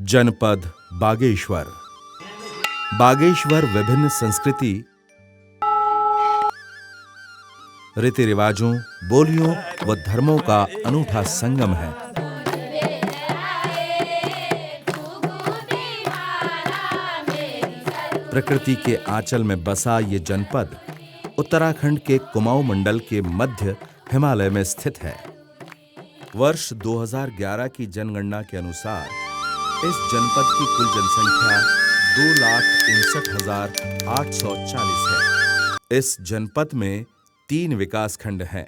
जनपद बागेश्वर। बागेश्वर विभिन्न संस्कृति, रीति रिवाजों, बोलियों व धर्मों का अनूठा संगम है। प्रकृति के आंचल में बसा ये जनपद उत्तराखंड के कुमाऊं मंडल के मध्य हिमालय में स्थित है। वर्ष 2011 की जनगणना के अनुसार इस जनपद की कुल जनसंख्या 2,59,840 है। इस जनपद में 3 विकासखंड हैं: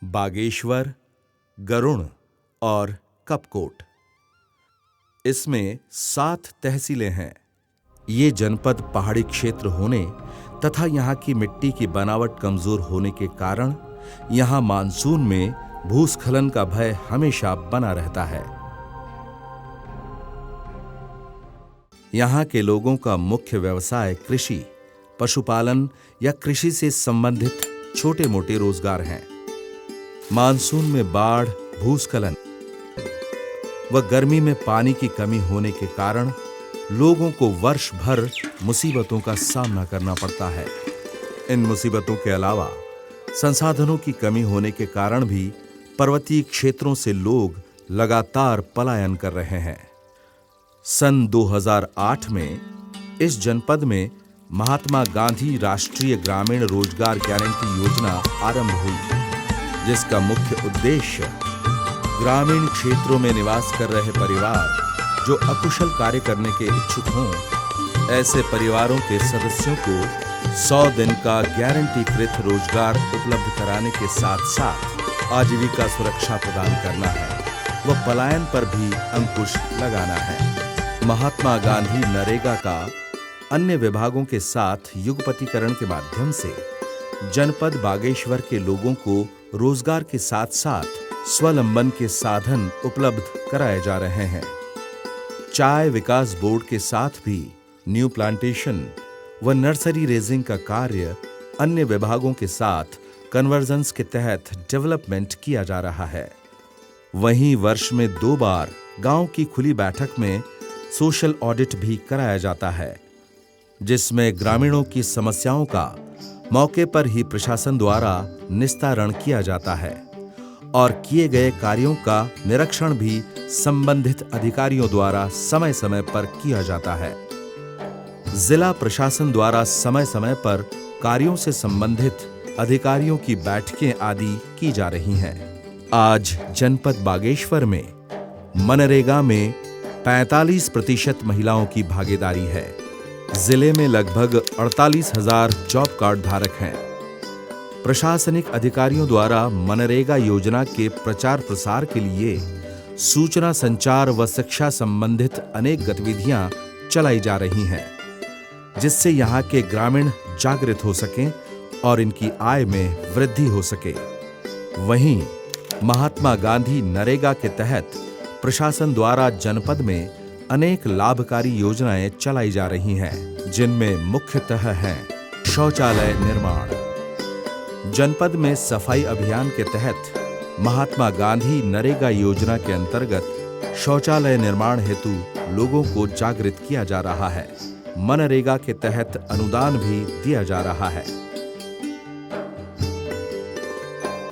बागेश्वर, गरुड़ और कपकोट। इसमें 7 तहसीलें हैं। ये जनपद पहाड़ी क्षेत्र होने तथा यहाँ की मिट्टी की बनावट कमजोर होने के कारण यहाँ मानसून में भूस्खलन का भय हमेशा बना रहता है। यहाँ के लोगों का मुख्य व्यवसाय कृषि, पशुपालन या कृषि से संबंधित छोटे-मोटे रोजगार हैं। मानसून में बाढ़, भूस्खलन व गर्मी में पानी की कमी होने के कारण लोगों को वर्ष भर मुसीबतों का सामना करना पड़ता है। इन मुसीबतों के अलावा संसाधनों की कमी होने के कारण भी पर्वतीय क्षेत्रों से लोग लगातार पलायन कर रहे हैं। सन 2008 में इस जनपद में महात्मा गांधी राष्ट्रीय ग्रामीण रोजगार गारंटी योजना आरंभ हुई, जिसका मुख्य उद्देश्य ग्रामीण क्षेत्रों में निवास कर रहे परिवार जो अकुशल कार्य करने के इच्छुक हों, ऐसे परिवारों के सदस्यों को 100 दिन का गारंटीकृत रोजगार उपलब्ध कराने के साथ-साथ आजीविका सुरक्षा प्रदान करना है व पलायन पर भी अंकुश लगाना है। महात्मा गांधी नरेगा का अन्य विभागों के साथ युगपतीकरण के माध्यम से जनपद बागेश्वर के लोगों को रोजगार के साथ-साथ स्वावलंबन के साधन उपलब्ध कराए जा रहे हैं। चाय विकास बोर्ड के साथ भी न्यू प्लांटेशन व नर्सरी रेजिंग का कार्य अन्य विभागों के साथ कन्वर्जेंस के तहत डेवलपमेंट किया जा रहा है। वहीं वर्ष में 2 बार गांव की खुली बैठक में सोशल ऑडिट भी कराया जाता है, जिसमें ग्रामीणों की समस्याओं का मौके पर ही प्रशासन द्वारा निस्तारण किया जाता है और किए गए कार्यों का निरीक्षण भी संबंधित अधिकारियों द्वारा समय-समय पर किया जाता है। जिला प्रशासन द्वारा समय-समय पर कार्यों से संबंधित अधिकारियों की बैठकें आदि की जा रही हैं। आज जनपद बागेश्वर में मनरेगा में 45% महिलाओं की भागीदारी है। जिले में लगभग 48,000 जॉब कार्ड धारक हैं। प्रशासनिक अधिकारियों द्वारा मनरेगा योजना के प्रचार प्रसार के लिए सूचना संचार व शिक्षा संबंधित अनेक गतिविधियां चलाई जा रही हैं, जिससे यहाँ के ग्रामीण जागृत हो सकें और इनकी आय में वृद्धि हो सके। वहीं महात्मा गांधी नरेगा के तहत प्रशासन द्वारा जनपद में अनेक लाभकारी योजनाएं चलाई जा रही हैं, जिनमें मुख्यतः हैं शौचालय निर्माण। जनपद में सफाई अभियान के तहत महात्मा गांधी नरेगा योजना के अंतर्गत शौचालय निर्माण हेतु लोगों को जागृत किया जा रहा है। मनरेगा के तहत अनुदान भी दिया जा रहा है।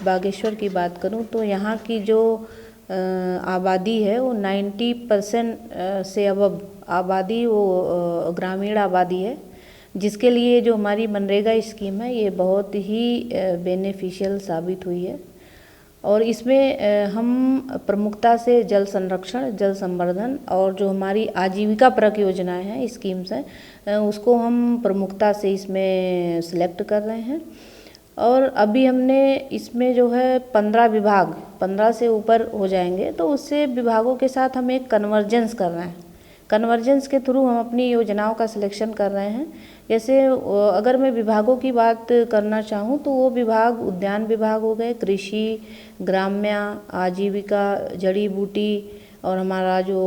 बागेश्वर की बात करूं तो यहाँ की जो आबादी है वो 90% से अबव आबादी वो ग्रामीण आबादी है, जिसके लिए जो हमारी मनरेगा स्कीम है ये बहुत ही बेनिफिशियल साबित हुई है। और इसमें हम प्रमुखता से जल संरक्षण, जल संवर्धन और जो हमारी आजीविका परक योजनाएं हैं, स्कीम्स हैं, उसको हम प्रमुखता से इसमें सिलेक्ट कर रहे हैं। और अभी हमने इसमें जो है 15 विभाग, 15 से ऊपर हो जाएंगे तो उससे विभागों के साथ हम एक कन्वर्जेंस कर रहे हैं। कन्वर्जेंस के थ्रू हम अपनी योजनाओं का सिलेक्शन कर रहे हैं। जैसे अगर मैं विभागों की बात करना चाहूँ तो वो विभाग उद्यान विभाग हो गए, कृषि, ग्राम्य, आजीविका, जड़ी बूटी और हमारा जो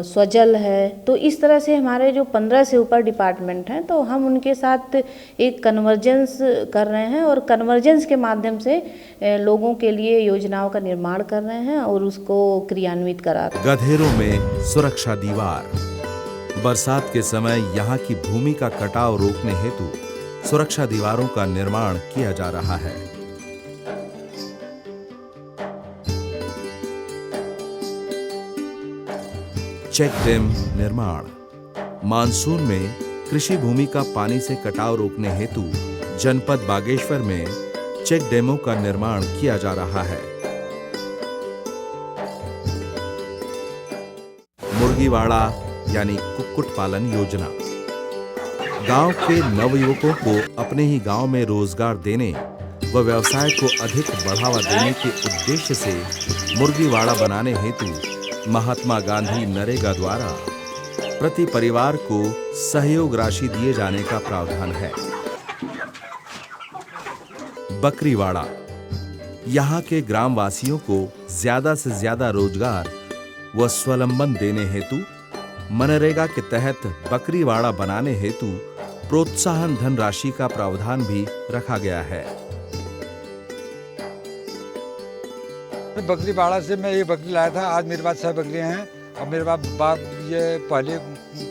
स्वजल है। तो इस तरह से हमारे जो 15 से ऊपर डिपार्टमेंट हैं, तो हम उनके साथ एक कन्वर्जेंस कर रहे हैं और कन्वर्जेंस के माध्यम से लोगों के लिए योजनाओं का निर्माण कर रहे हैं और उसको क्रियान्वित करा रहे हैं। गधेरों में सुरक्षा दीवार। बरसात के समय यहाँ की भूमि का कटाव रोकने हेतु सुरक्षा दीवारों का निर्माण किया जा रहा है। चेक डैम निर्माण। मानसून में कृषि भूमि का पानी से कटाव रोकने हेतु जनपद बागेश्वर में चेक डैमों का निर्माण किया जा रहा है। मुर्गीवाड़ा यानी कुक्कुट पालन योजना। गांव के नवयुवकों को अपने ही गांव में रोजगार देने व व्यवसाय को अधिक बढ़ावा देने के उद्देश्य से मुर्गीवाड़ा बनाने हेतु महात्मा गांधी नरेगा द्वारा प्रति परिवार को सहयोग राशि दिए जाने का प्रावधान है। बकरीवाड़ा। यहाँ के ग्रामवासियों को ज्यादा से ज्यादा रोजगार व स्वावलंबन देने हेतु मनरेगा के तहत बकरीवाड़ा बनाने हेतु प्रोत्साहन धन राशि का प्रावधान भी रखा गया है। बकरीवाड़ा से मैं एक बकरी लाया था। आज मेरे पास 6 बकरियां हैं। अब मेरे पास ये पहले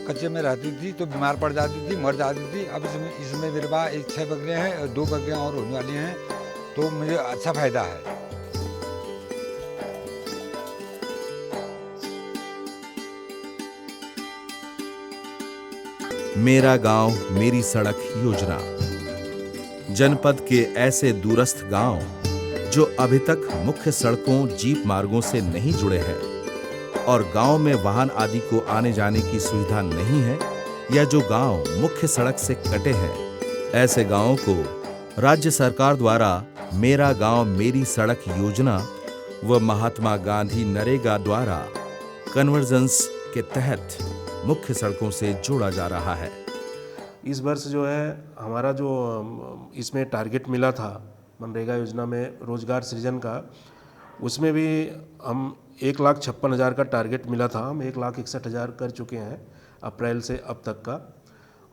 कच्चे में रहती थी तो बीमार पड़ जाती थी, मर जाती थी। अब इसमें मेरे पास 6 बकरियां हैं और 2 बकरियां और होने वाली हैं, तो मुझे अच्छा फायदा है। मेरा गांव मेरी सड़क योजना। जनपद के ऐसे दूरस्थ गांव जो अभी तक मुख्य सड़कों जीप मार्गों से नहीं जुड़े हैं और गांव में वाहन आदि को आने जाने की सुविधा नहीं है या जो गांव मुख्य सड़क से कटे हैं, ऐसे गांवों को राज्य सरकार द्वारा मेरा गांव मेरी सड़क योजना व महात्मा गांधी नरेगा द्वारा कन्वर्जेंस के तहत मुख्य सड़कों से जोड़ा जा रहा है। इस वर्ष जो है हमारा जो इसमें टारगेट मिला था मनरेगा योजना में रोजगार सृजन का, उसमें भी हम 1,56,000 का टारगेट मिला था। हम 1,61,000 कर चुके हैं अप्रैल से अब तक का।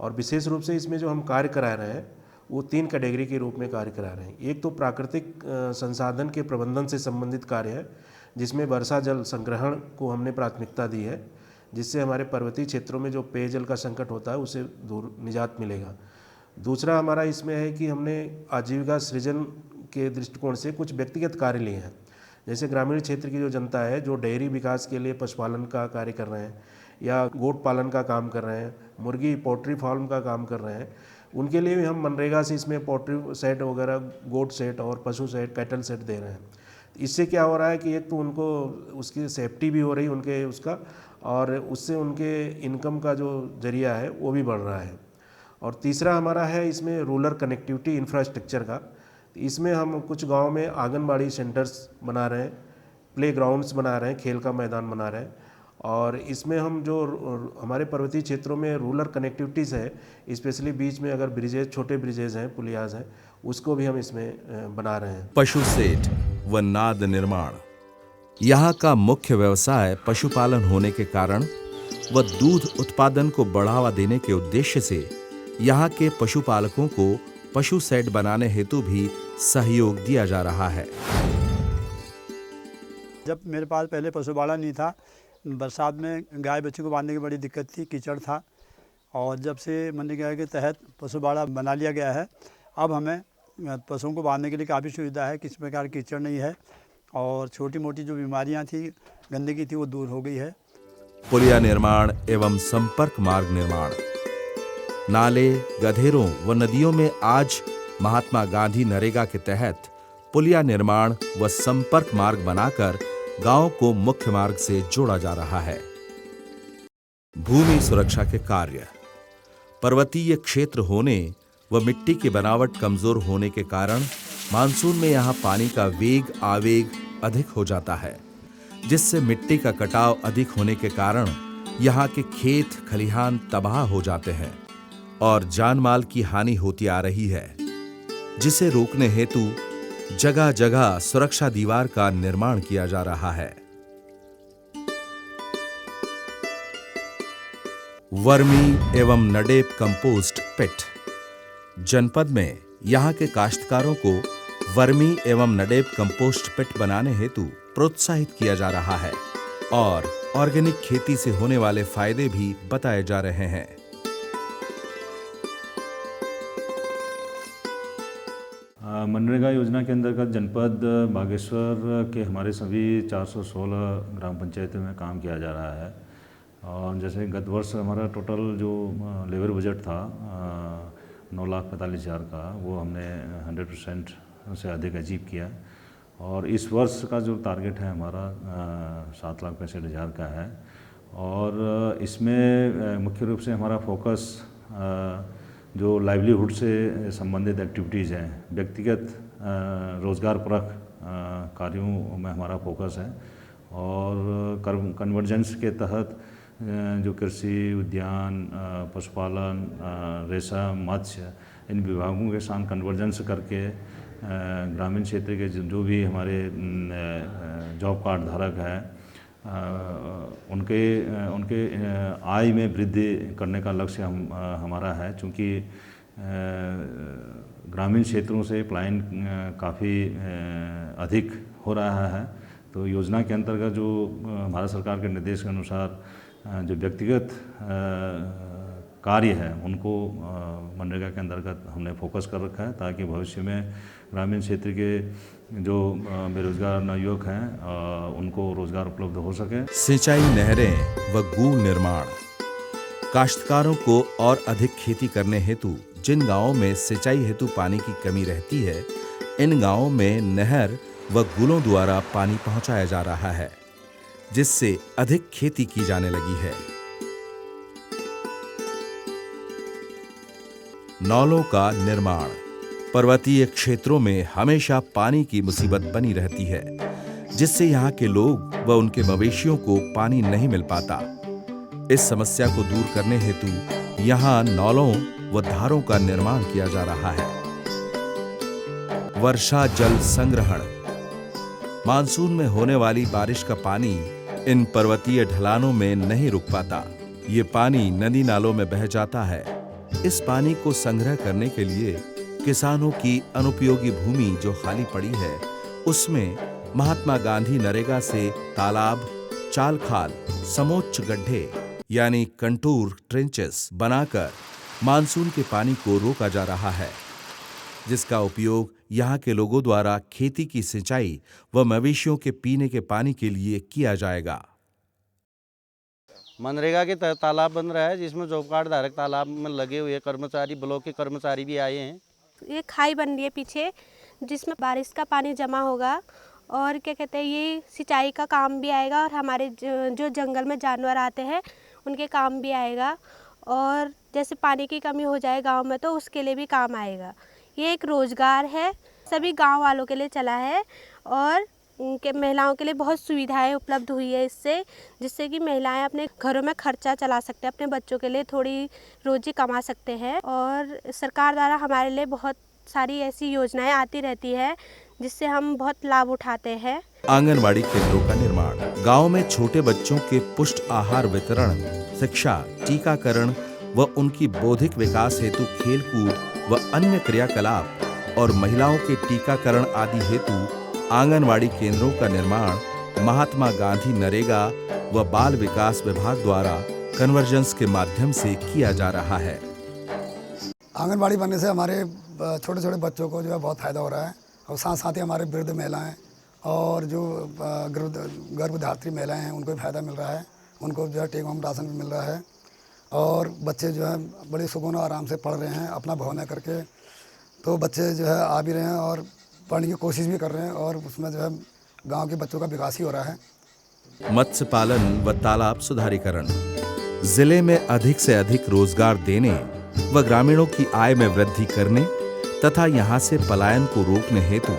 और विशेष रूप से इसमें जो हम कार्य करा रहे हैं वो 3 कैटेगरी के रूप में कार्य करा रहे हैं। एक तो प्राकृतिक संसाधन के प्रबंधन से संबंधित कार्य है, जिसमें वर्षा जल संग्रहण को हमने प्राथमिकता दी है, जिससे हमारे पर्वतीय क्षेत्रों में जो पेयजल का संकट होता है उसे दूर निजात मिलेगा। दूसरा हमारा इसमें है कि हमने आजीविका सृजन के दृष्टिकोण से कुछ व्यक्तिगत कार्य लिए हैं। जैसे ग्रामीण क्षेत्र की जो जनता है जो डेयरी विकास के लिए पशुपालन का कार्य कर रहे हैं या गोट पालन का काम कर रहे हैं, मुर्गी पोल्ट्री फार्म का काम कर रहे हैं, उनके लिए भी हम मनरेगा से इसमें पोल्ट्री सेट वगैरह, गोट सेट और पशु सेट, कैटल सेट दे रहे हैं। इससे क्या हो रहा है कि एक तो उनको उसकी सेफ्टी भी हो रही उनके उसका, और उससे उनके इनकम का जो जरिया है वो भी बढ़ रहा है। और तीसरा हमारा है इसमें रूरल कनेक्टिविटी इंफ्रास्ट्रक्चर का। इसमें हम कुछ गांव में आंगनबाड़ी सेंटर्स बना रहे हैं, प्ले ग्राउंड्स बना रहे हैं, खेल का मैदान बना रहे हैं। और इसमें हम जो हमारे पर्वतीय क्षेत्रों में रूरल कनेक्टिविटीज़ है, स्पेशली बीच में अगर ब्रिजेज, छोटे ब्रिजेज हैं, पुलियाज हैं, उसको भी हम इसमें बना रहे हैं। पशु सेट व नाद निर्माण। यहाँ का मुख्य व्यवसाय पशुपालन होने के कारण व दूध उत्पादन को बढ़ावा देने के उद्देश्य से यहाँ के पशुपालकों को पशु सेट बनाने हेतु भी सहयोग दिया जा रहा है। जब मेरे पास पहले पशुवाड़ा नहीं था, बरसात में गाय बच्चों को बांधने की बड़ी दिक्कत थी, कीचड़ था। और जब से मनरेगा के तहत पशुवाड़ा बना लिया गया है, अब हमें पशुओं को बांधने के लिए काफ़ी सुविधा है, किसी प्रकार कीचड़ नहीं है और छोटी मोटी जो बीमारियां थी, गंदगी थी, वो दूर हो गई है। पुलिया निर्माण एवं संपर्क मार्ग निर्माण। नाले, गधेरों व नदियों में आज महात्मा गांधी नरेगा के तहत पुलिया निर्माण व संपर्क मार्ग बनाकर गांव को मुख्य मार्ग से जोड़ा जा रहा है। भूमि सुरक्षा के कार्य। पर्वतीय क्षेत्र होने व मिट्टी की बनावट कमजोर होने के कारण मानसून में यहाँ पानी का वेग आवेग अधिक हो जाता है, जिससे मिट्टी का कटाव अधिक होने के कारण यहाँ के खेत खलिहान तबाह हो जाते हैं और जान माल की हानि होती आ रही है, जिसे रोकने हेतु जगह जगह सुरक्षा दीवार का निर्माण किया जा रहा है। वर्मी एवं नडेप कंपोस्ट पिट। जनपद में यहाँ के काश्तकारों को वर्मी एवं नडेप कंपोस्ट पिट बनाने हेतु प्रोत्साहित किया जा रहा है और ऑर्गेनिक खेती से होने वाले फायदे भी बताए जा रहे हैं। मनरेगा योजना के अंतर्गत जनपद बागेश्वर के हमारे सभी 416 ग्राम पंचायतों में काम किया जा रहा है। और जैसे गत वर्ष हमारा टोटल जो लेबर बजट था 9,45,000 का, वो हमने 100% से अधिक अचीव किया। और इस वर्ष का जो टारगेट है हमारा 7,65,000 का है। और इसमें मुख्य रूप से हमारा फोकस जो लाइवलीहुड से संबंधित एक्टिविटीज़ हैं, व्यक्तिगत रोज़गारपरक कार्यों में हमारा फोकस है। और कन्वर्जेंस के तहत जो कृषि, उद्यान, पशुपालन, रेशम, मत्स्य, इन विभागों के साथ कन्वर्जेंस करके ग्रामीण क्षेत्र के जो भी हमारे जॉब कार्ड धारक हैं उनके आय में वृद्धि करने का लक्ष्य हमारा है। चूँकि ग्रामीण क्षेत्रों से पलायन काफ़ी अधिक हो रहा है, तो योजना के अंतर्गत जो भारत सरकार के निर्देश के अनुसार जो व्यक्तिगत कार्य है उनको मनरेगा के अंतर्गत हमने फोकस कर रखा है, ताकि भविष्य में ग्रामीण क्षेत्र के जो बेरोजगार नवयुवक हैं उनको रोजगार उपलब्ध हो सके। सिंचाई नहरें व गूढ़ निर्माण। काश्तकारों को और अधिक खेती करने हेतु जिन गांवों में सिंचाई हेतु पानी की कमी रहती है, इन गांवों में नहर व गुलों द्वारा पानी पहुंचाया जा रहा है, जिससे अधिक खेती की जाने लगी है। नौलों का निर्माण। पर्वतीय क्षेत्रों में हमेशा पानी की मुसीबत बनी रहती है, जिससे यहाँ के लोग व उनके मवेशियों को पानी नहीं मिल पाता। इस समस्या को दूर करने हेतु यहाँ नौलों व धारों का निर्माण किया जा रहा है। वर्षा जल संग्रहण। मानसून में होने वाली बारिश का पानी इन पर्वतीय ढलानों में नहीं रुक पाता। ये पानी नदी नालों में बह जाता है। इस पानी को संग्रह करने के लिए किसानों की अनुपयोगी भूमि जो खाली पड़ी है, उसमें महात्मा गांधी नरेगा से तालाब, चाल खाल, समोच्च गड्ढे यानी कंटूर ट्रेंचेस बनाकर मानसून के पानी को रोका जा रहा है, जिसका उपयोग यहाँ के लोगों द्वारा खेती की सिंचाई व मवेशियों के पीने के पानी के लिए किया जाएगा। मनरेगा के तहत तालाब बन रहा है, जिसमें जॉब कार्ड धारक तालाब में लगे हुए कर्मचारी, ब्लॉक के कर्मचारी भी आए हैं। ये खाई बन रही है पीछे, जिसमें बारिश का पानी जमा होगा और क्या कहते हैं, ये सिंचाई का काम भी आएगा और हमारे जो जंगल में जानवर आते हैं उनके काम भी आएगा। और जैसे पानी की कमी हो जाए गांव में तो उसके लिए भी काम आएगा। ये एक रोज़गार है, सभी गांव वालों के लिए चला है और के महिलाओं के लिए बहुत सुविधाएं उपलब्ध हुई है इससे, जिससे कि महिलाएं अपने घरों में खर्चा चला सकते हैं, अपने बच्चों के लिए थोड़ी रोजी कमा सकते हैं। और सरकार द्वारा हमारे लिए बहुत सारी ऐसी योजनाएं आती रहती है, जिससे हम बहुत लाभ उठाते हैं। आंगनवाड़ी केंद्रों का निर्माण। गांव में छोटे बच्चों के पुष्ट आहार वितरण, शिक्षा, टीकाकरण व उनकी बौद्धिक विकास हेतु खेलकूद व अन्य क्रियाकलाप और महिलाओं के टीकाकरण आदि हेतु आंगनवाड़ी केंद्रों का निर्माण महात्मा गांधी नरेगा व बाल विकास विभाग द्वारा कन्वर्जेंस के माध्यम से किया जा रहा है। आंगनबाड़ी बनने से हमारे छोटे छोटे बच्चों को जो है बहुत फ़ायदा हो रहा है, और साथ साथ ही हमारे वृद्ध महिलाएं और जो गर्भधात्री महिलाएं हैं उनको भी फ़ायदा मिल रहा है। उनको जो है टेक होम राशन भी मिल रहा है और बच्चे जो है बड़े सुकून और आराम से पढ़ रहे हैं अपना भवन करके। तो बच्चे जो है आ भी रहे हैं और पढ़ने की कोशिश भी कर रहे हैं, और उसमें जो है गांव के बच्चों का विकास ही हो रहा है। मत्स्य पालन व तालाब सुधारीकरण। जिले में अधिक से अधिक रोजगार देने व ग्रामीणों की आय में वृद्धि करने तथा यहाँ से पलायन को रोकने हेतु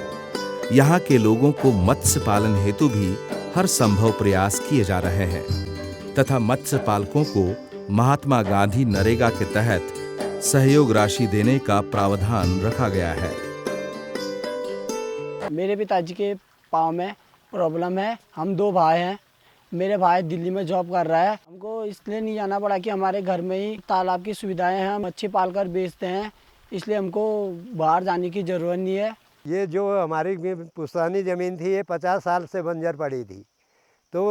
यहाँ के लोगों को मत्स्य पालन हेतु भी हर संभव प्रयास किए जा रहे हैं तथा मत्स्य पालकों को महात्मा गांधी नरेगा के तहत सहयोग राशि देने का प्रावधान रखा गया है। मेरे पिताजी के पाँव में प्रॉब्लम है, हम 2 भाई हैं। मेरे भाई दिल्ली में जॉब कर रहा है। हमको इसलिए नहीं जाना पड़ा कि हमारे घर में ही तालाब की सुविधाएं हैं, हम मच्छी पालकर बेचते हैं, इसलिए हमको बाहर जाने की ज़रूरत नहीं है। ये जो हमारी पुश्तैनी ज़मीन थी ये 50 साल से बंजर पड़ी थी, तो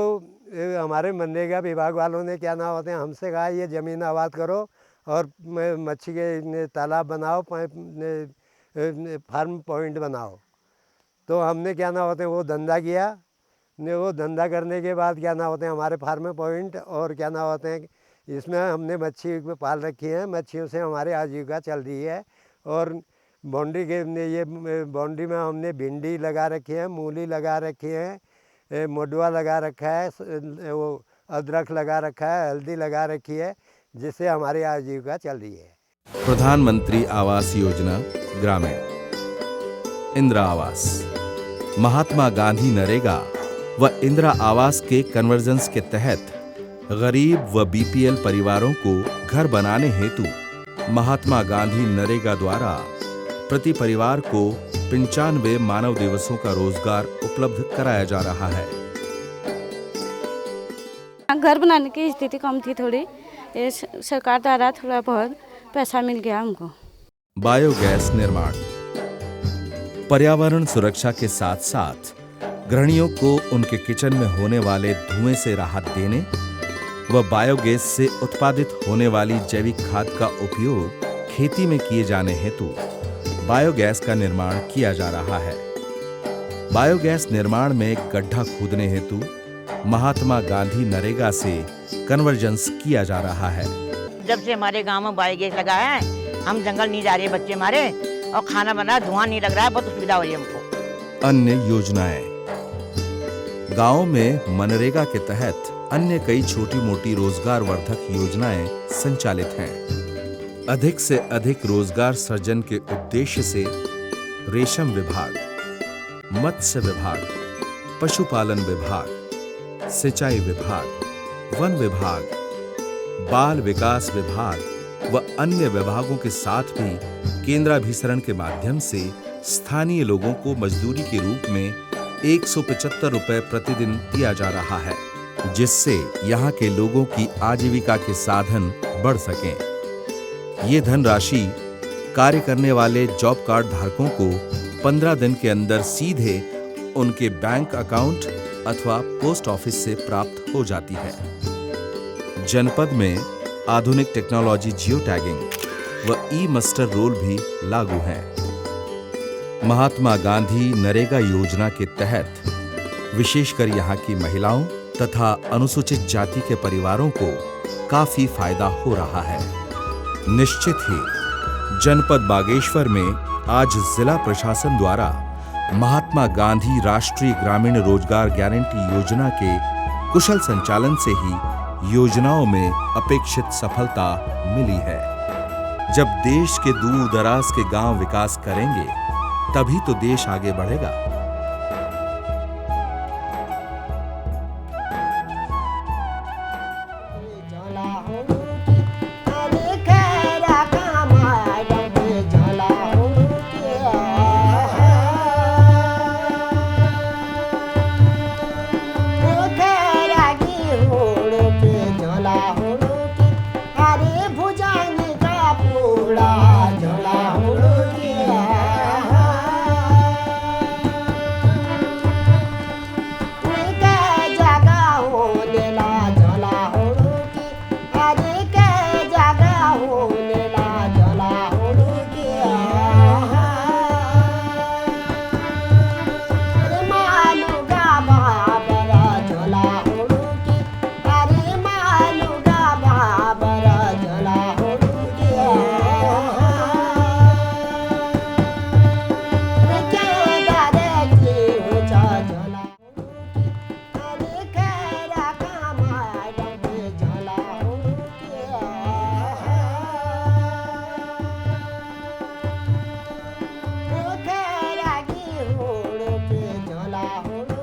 हमारे मनरेगा विभाग वालों ने क्या नाम होते हैं हमसे कहा ये ज़मीन आबाद करो और मच्छी के तालाब बनाओ, फार्म पॉइंट बनाओ। तो हमने क्या नाम होते हैं वो धंधा किया। वो धंधा करने के बाद क्या नाम होते हैं हमारे फार्म पॉइंट और क्या नाम होते हैं इसमें हमने मच्छी पाल रखी है, मच्छियों से हमारी आजीविका चल रही है। और बाउंड्री के ये बाउंड्री में हमने भिंडी लगा रखी है, मूली लगा रखी है, मोडवा लगा रखा है, वो अदरक लगा रखा है, हल्दी लगा रखी है, जिससे हमारी आजीविका चल रही है। प्रधानमंत्री आवास योजना ग्रामीण, इंदिरा आवास, महात्मा गांधी नरेगा व इंदिरा आवास के कन्वर्जेंस के तहत गरीब व बीपीएल परिवारों को घर बनाने हेतु महात्मा गांधी नरेगा द्वारा प्रति परिवार को 95 मानव दिवसों का रोजगार उपलब्ध कराया जा रहा है। घर बनाने की स्थिति कम थी थोड़ी, सरकार द्वारा थोड़ा बहुत पैसा मिल गया हमको। बायोगैस निर्माण, पर्यावरण सुरक्षा के साथ साथ गृहिणियों को उनके किचन में होने वाले धुएं से राहत देने व बायोगैस से उत्पादित होने वाली जैविक खाद का उपयोग खेती में किए जाने हेतु बायोगैस का निर्माण किया जा रहा है। बायोगैस निर्माण में गड्ढा खोदने हेतु महात्मा गांधी नरेगा से कन्वर्जेंस किया जा रहा है। जब से हमारे गांव में बायोगैस लगा है, हम जंगल नहीं जा रहे बच्चे हमारे, और खाना बना धुआं नहीं लग रहा है, बहुत सुविधा हो रही है हमको। अन्य योजनाएं, गांव में मनरेगा के तहत अन्य कई छोटी मोटी रोजगार वर्धक योजनाएं संचालित हैं। अधिक से अधिक रोजगार सृजन के उद्देश्य से रेशम विभाग, मत्स्य विभाग, पशुपालन विभाग, सिंचाई विभाग, वन विभाग, बाल विकास विभाग व अन्य विभागों के साथ भी केंद्राभिसरण के माध्यम से स्थानीय लोगों को मजदूरी के रूप में 175 रुपए प्रतिदिन दिया जा रहा है, जिससे यहाँ के लोगों की आजीविका के साधन बढ़ सकें। ये धनराशि कार्य करने वाले जॉब कार्ड धारकों को 15 दिन के अंदर सीधे उनके बैंक अकाउंट अथवा पोस्ट ऑफिस से प्राप्त हो जाती है। जनपद में आधुनिक टेक्नोलॉजी जियो टैगिंग व ई-मस्टर रोल भी लागू हैं। महात्मा गांधी नरेगा योजना के तहत विशेषकर यहाँ की महिलाओं तथा अनुसूचित जाति के परिवारों को काफी फायदा हो रहा है। निश्चित ही जनपद बागेश्वर में आज जिला प्रशासन द्वारा महात्मा गांधी राष्ट्रीय ग्रामीण रोजगार गारंटी योजना के कुशल संचालन से ही योजनाओं में अपेक्षित सफलता मिली है। जब देश के दूर दराज के गांव विकास करेंगे तभी तो देश आगे बढ़ेगा। झोला हो